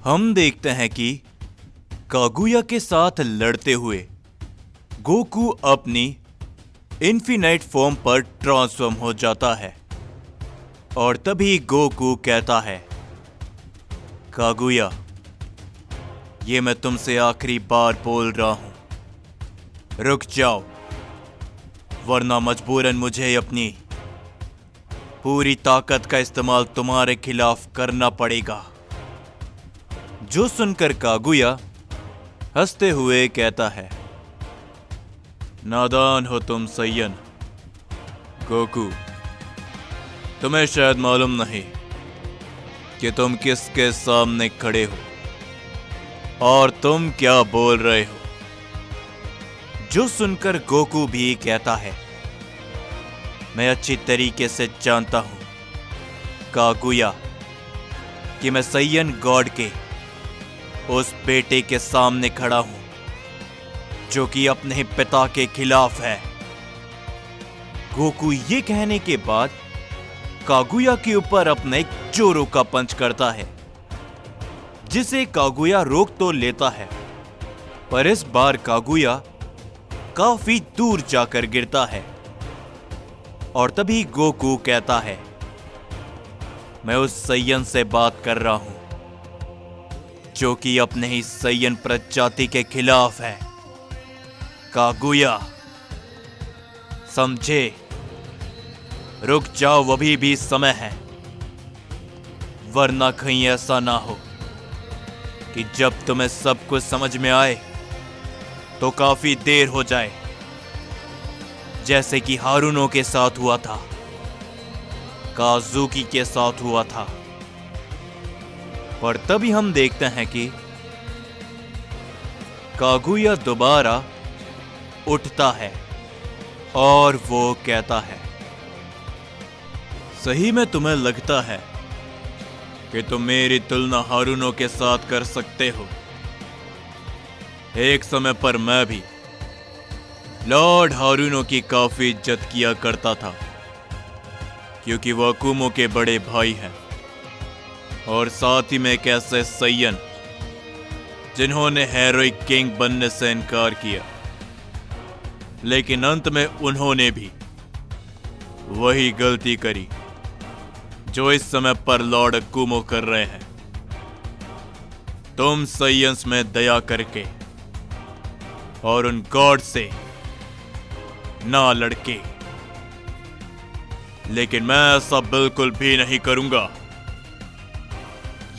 हम देखते हैं कि कागुया के साथ लड़ते हुए गोकू अपनी इन्फिनाइट फॉर्म पर ट्रांसफॉर्म हो जाता है और तभी गोकू कहता है, कागुया, ये मैं तुमसे आखिरी बार बोल रहा हूं, रुक जाओ, वरना मजबूरन मुझे अपनी पूरी ताकत का इस्तेमाल तुम्हारे खिलाफ करना पड़ेगा। जो सुनकर कागुया हंसते हुए कहता है, नादान हो तुम सैयन। गोकू, तुम्हें शायद मालूम नहीं कि तुम किसके सामने खड़े हो और तुम क्या बोल रहे हो। जो सुनकर गोकू भी कहता है, मैं अच्छी तरीके से जानता हूं कागुया कि मैं सैयन गॉड के उस बेटे के सामने खड़ा हूं जो कि अपने ही पिता के खिलाफ है। गोकू ये कहने के बाद कागुया के ऊपर अपना एक जोरों का पंच करता है, जिसे कागुया रोक तो लेता है, पर इस बार कागुया काफी दूर जाकर गिरता है। और तभी गोकू कहता है, मैं उस सैयन से बात कर रहा हूं जो कि अपने ही सैयन प्रजाति के खिलाफ है। कागुया, समझे? रुक जाओ, अभी भी समय है, वरना कहीं ऐसा ना हो कि जब तुम्हें सब कुछ समझ में आए तो काफी देर हो जाए, जैसे कि हारुनो के साथ हुआ था, काजुकी के साथ हुआ था। पर तभी हम देखते हैं कि कागुया दोबारा उठता है और वो कहता है, सही में तुम्हें लगता है कि तुम मेरी तुलना हारुनो के साथ कर सकते हो? एक समय पर मैं भी लॉर्ड हारुनो की काफी इज्जत किया करता था, क्योंकि वह अकुमो के बड़े भाई हैं और साथ ही में एक ऐसे सैयन जिन्होंने हेरोइक किंग बनने से इनकार किया, लेकिन अंत में उन्होंने भी वही गलती करी जो इस समय पर लॉर्ड अकुमो कर रहे हैं। तुम सैयंस में दया करके और उन गॉड से ना लड़के, लेकिन मैं ऐसा बिल्कुल भी नहीं करूंगा।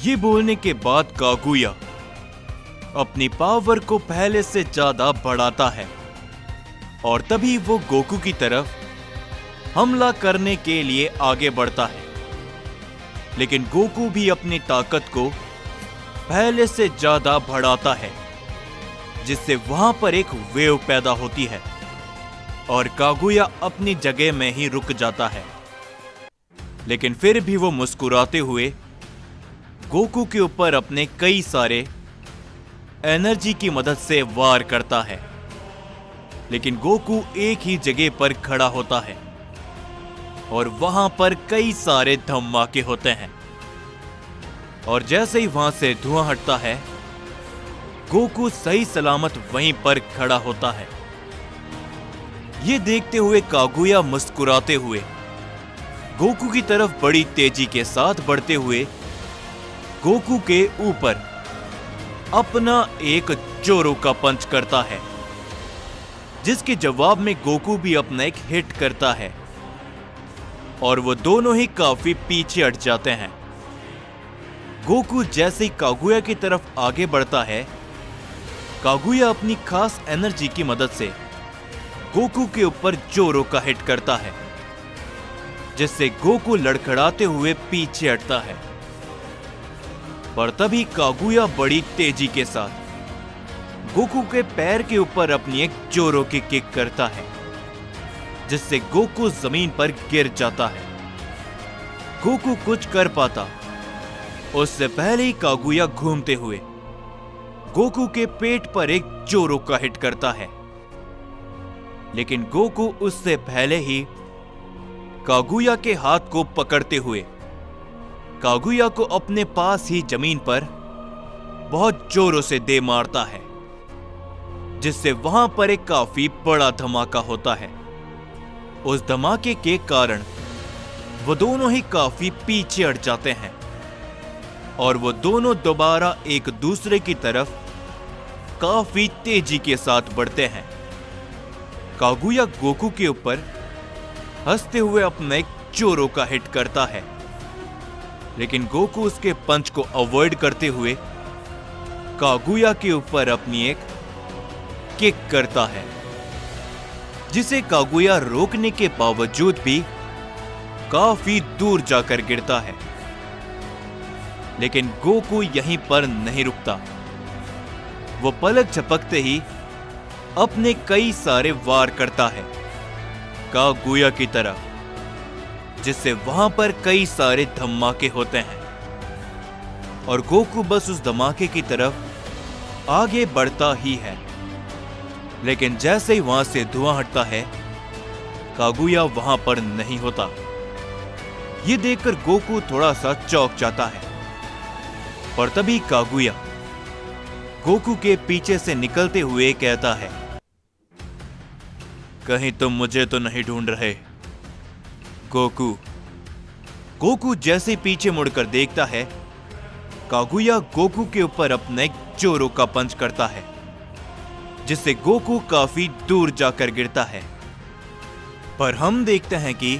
ये बोलने के बाद कागुया अपनी पावर को पहले से ज्यादा बढ़ाता है और तभी वो गोकू की तरफ हमला करने के लिए आगे बढ़ता है, लेकिन गोकू भी अपनी ताकत को पहले से ज्यादा बढ़ाता है, जिससे वहां पर एक वेव पैदा होती है और कागुया अपनी जगह में ही रुक जाता है। लेकिन फिर भी वो मुस्कुराते हुए गोकू के ऊपर अपने कई सारे एनर्जी की मदद से वार करता है, लेकिन गोकू एक ही जगह पर खड़ा होता है और वहां पर कई सारे धमाके होते हैं और जैसे ही वहां से धुआं हटता है, गोकू सही सलामत वहीं पर खड़ा होता है। ये देखते हुए कागुया मुस्कुराते हुए गोकू की तरफ बड़ी तेजी के साथ बढ़ते हुए गोकू के ऊपर अपना एक जोरों का पंच करता है, जिसके जवाब में गोकू भी अपना एक हिट करता है और वो दोनों ही काफी पीछे हट जाते हैं। गोकू जैसे ही कागुया की तरफ आगे बढ़ता है, कागुया अपनी खास एनर्जी की मदद से गोकू के ऊपर जोरों का हिट करता है, जिससे गोकू लड़खड़ाते हुए पीछे हटता है। पर तभी कागुया बड़ी तेजी के साथ गोकू के पैर के ऊपर अपनी एक जोरों की किक करता है, जिससे गोकू जमीन पर गिर जाता है। गोकू कुछ कर पाता उससे पहले ही कागुया घूमते हुए गोकू के पेट पर एक जोरों का हिट करता है, लेकिन गोकू उससे पहले ही कागुया के हाथ को पकड़ते हुए कागुया को अपने पास ही जमीन पर बहुत जोरों से दे मारता है, जिससे वहां पर एक काफी बड़ा धमाका होता है। उस धमाके के कारण वो दोनों ही काफी पीछे हट जाते हैं और वो दोनों दोबारा एक दूसरे की तरफ काफी तेजी के साथ बढ़ते हैं। कागुया गोकू के ऊपर हंसते हुए अपना एक जोरों का हिट करता है, लेकिन गोकू उसके पंच को अवॉइड करते हुए कागुया के ऊपर अपनी एक किक करता है, जिसे कागुया रोकने के बावजूद भी काफी दूर जाकर गिरता है। लेकिन गोकू यहीं पर नहीं रुकता। वो पलक झपकते ही अपने कई सारे वार करता है कागुया की तरफ, जिससे वहां पर कई सारे धमाके होते हैं और गोकू बस उस धमाके की तरफ आगे बढ़ता ही है। लेकिन जैसे ही वहां से धुआं हटता है, कागुया वहां पर नहीं होता। यह देखकर गोकू थोड़ा सा चौंक जाता है और तभी कागुया गोकू के पीछे से निकलते हुए कहता है, कहीं तुम मुझे तो नहीं ढूंढ रहे गोकू। गोकू जैसे पीछे मुड़कर देखता है, कागुया गोकू के ऊपर अपना एक जोरों का पंच करता है, जिससे गोकू काफी दूर जाकर गिरता है। पर हम देखते हैं कि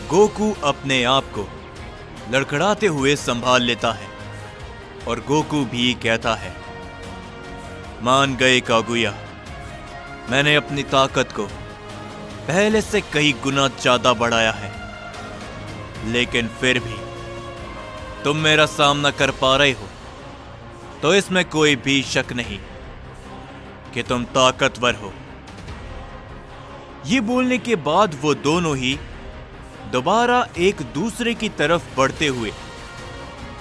गोकू अपने आप को लड़खड़ाते हुए संभाल लेता है और गोकू भी कहता है, मान गए कागुया, मैंने अपनी ताकत को पहले से कई गुना ज्यादा बढ़ाया है, लेकिन फिर भी तुम मेरा सामना कर पा रहे हो, तो इसमें कोई भी शक नहीं कि तुम ताकतवर हो। ये बोलने के बाद वो दोनों ही दोबारा एक दूसरे की तरफ बढ़ते हुए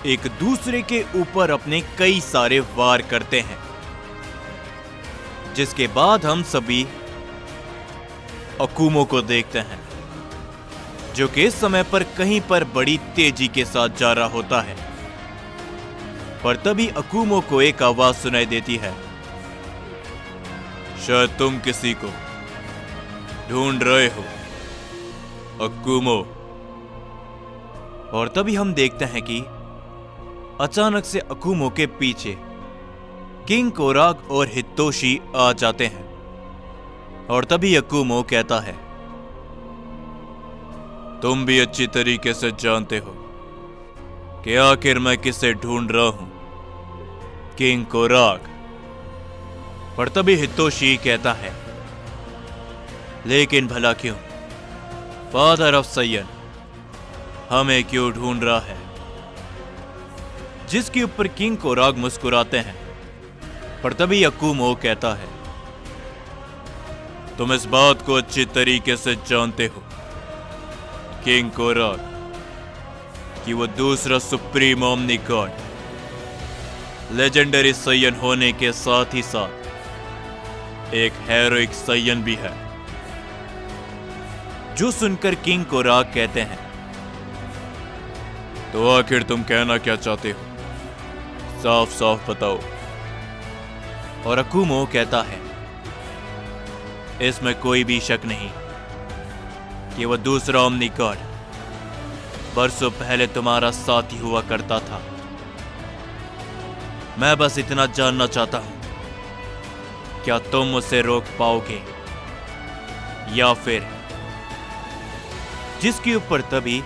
एक दूसरे के ऊपर अपने कई सारे वार करते हैं, जिसके बाद हम सभी अकुमो को देखते हैं, जो कि इस समय पर कहीं पर बड़ी तेजी के साथ जा रहा होता है। पर तभी अकुमो को एक आवाज सुनाई देती है, शायद तुम किसी को ढूंढ रहे हो अकुमो। और तभी हम देखते हैं कि अचानक से अकुमो के पीछे किंग कोराग और हितोशी आ जाते हैं और तभी अकुमो कहता है, तुम भी अच्छी तरीके से जानते हो कि आखिर मैं किसे ढूंढ रहा हूं, किंग कोराग। पर तभी हितोशी कहता है, लेकिन भला क्यों, फादर ऑफ सैयन हमें क्यों ढूंढ रहा है? जिसके ऊपर किंग कोराग मुस्कुराते हैं। पर तभी अकुमो कहता है, तुम इस बात को अच्छी तरीके से जानते हो किंग कोराग कि वो दूसरा supreme omni God, legendary Saiyan होने के साथ ही साथ एक हेरोइक सैयन भी है। जो सुनकर किंग कोराग कहते हैं, तो आखिर तुम कहना क्या चाहते हो, साफ साफ बताओ। और अकुमो कहता है, इसमें कोई भी शक नहीं कि वह दूसरा ओमनी गॉड बरसों पहले तुम्हारा साथी हुआ करता था। मैं बस इतना जानना चाहता हूं, क्या तुम उसे रोक पाओगे या फिर? जिसके ऊपर तभी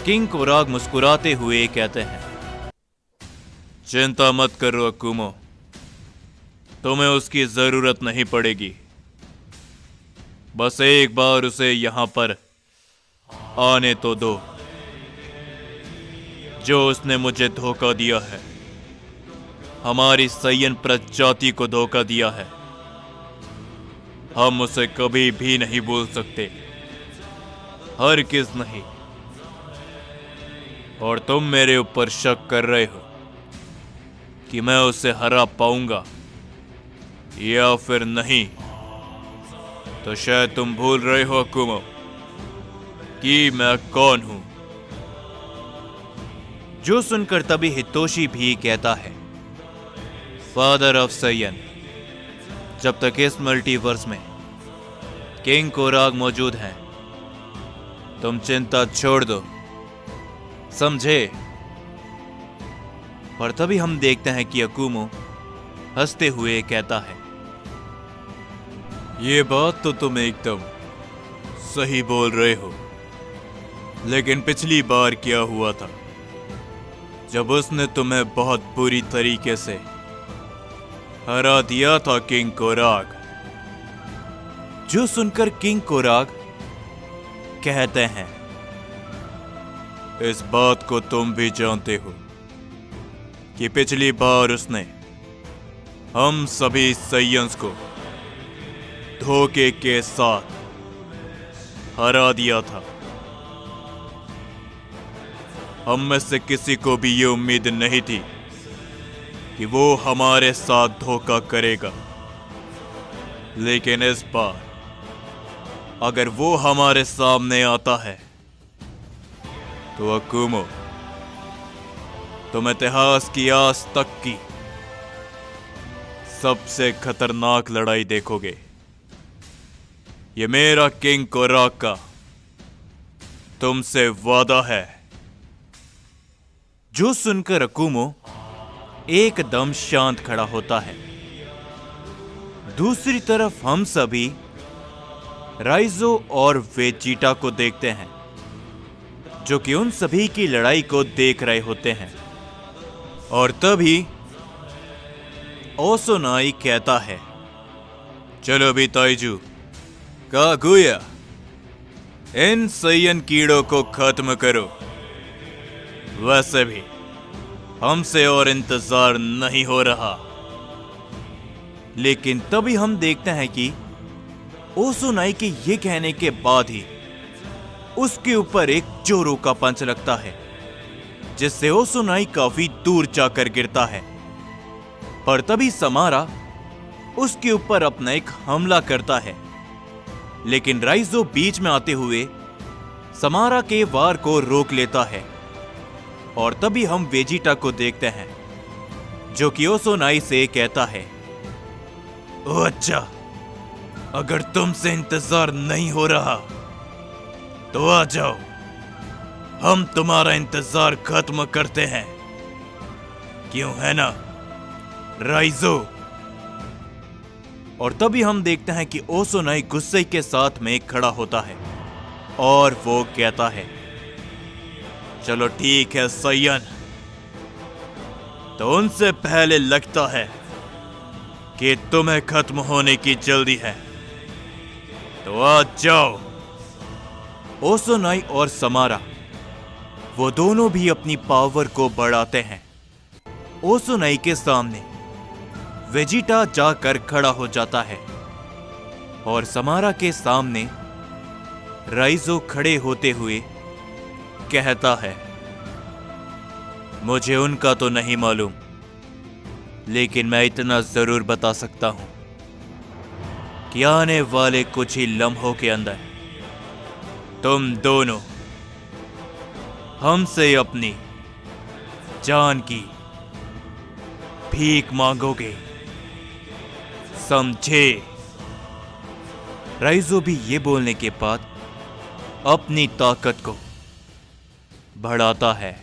किंग कोराग मुस्कुराते हुए कहते हैं, चिंता मत करो अकुमो, तुम्हें उसकी जरूरत नहीं पड़ेगी। बस एक बार उसे यहां पर आने तो दो। जो उसने मुझे धोखा दिया है, हमारी सैयन प्रजाति को धोखा दिया है, हम उसे कभी भी नहीं भूल सकते, हरगिज़ नहीं। और तुम मेरे ऊपर शक कर रहे हो कि मैं उसे हरा पाऊंगा या फिर नहीं, तो शायद तुम भूल रहे हो अकुमो कि मैं कौन हूं। जो सुनकर तभी हितोशी भी कहता है, फादर ऑफ सैयन, जब तक इस मल्टीवर्स में किंग कोराग मौजूद हैं, तुम चिंता छोड़ दो, समझे? पर तभी हम देखते हैं कि अकुमो हंसते हुए कहता है, ये बात तो तुम एकदम सही बोल रहे हो, लेकिन पिछली बार क्या हुआ था जब उसने तुम्हें बहुत बुरी तरीके से हरा दिया था किंग कोराग। जो सुनकर किंग कोराग कहते हैं, इस बात को तुम भी जानते हो कि पिछली बार उसने हम सभी सैयन्स को धोखे के साथ हरा दिया था। हम में से किसी को भी ये उम्मीद नहीं थी कि वो हमारे साथ धोखा करेगा, लेकिन इस बार अगर वो हमारे सामने आता है तो अकुमो, तुम इतिहास की आज तक की सबसे खतरनाक लड़ाई देखोगे। ये मेरा किंग कोराग का तुमसे वादा है। जो सुनकर अकुमो एकदम शांत खड़ा होता है। दूसरी तरफ हम सभी राइजो और वेजिटा को देखते हैं, जो कि उन सभी की लड़ाई को देख रहे होते हैं। और तभी ओसोनाई कहता है, चलो भी ताइजू, कागुया, इन सैयन कीड़ों को खत्म करो। वैसे भी हमसे और इंतजार नहीं हो रहा। लेकिन तभी हम देखते हैं कि ओसोनाई के ये कहने के बाद ही उसके ऊपर एक जोरो का पंच लगता है, जिससे ओसोनाई काफी दूर जाकर गिरता है। पर तभी समारा उसके ऊपर अपना एक हमला करता है, लेकिन राइजो बीच में आते हुए समारा के वार को रोक लेता है। और तभी हम वेजिटा को देखते हैं, जो कि ओसोनाई से कहता है, ओह अच्छा, अगर तुमसे इंतजार नहीं हो रहा तो आ जाओ, हम तुम्हारा इंतजार खत्म करते हैं। क्यों, है ना राइजो? और तभी हम देखते हैं कि ओसोनाई गुस्से के साथ में खड़ा होता है और वो कहता है, चलो ठीक है सैयन, तो उनसे पहले लगता है कि तुम्हें खत्म होने की जल्दी है, तो आ जाओ। ओसोनाई और समारा वो दोनों भी अपनी पावर को बढ़ाते हैं। ओसोनाई के सामने वेजिटा जाकर खड़ा हो जाता है और समारा के सामने राइजो खड़े होते हुए कहता है, मुझे उनका तो नहीं मालूम, लेकिन मैं इतना जरूर बता सकता हूं कि आने वाले कुछ ही लम्हों के अंदर तुम दोनों हमसे अपनी जान की भीख मांगोगे, समझे? राइजो भी ये बोलने के बाद अपनी ताकत को बढ़ाता है।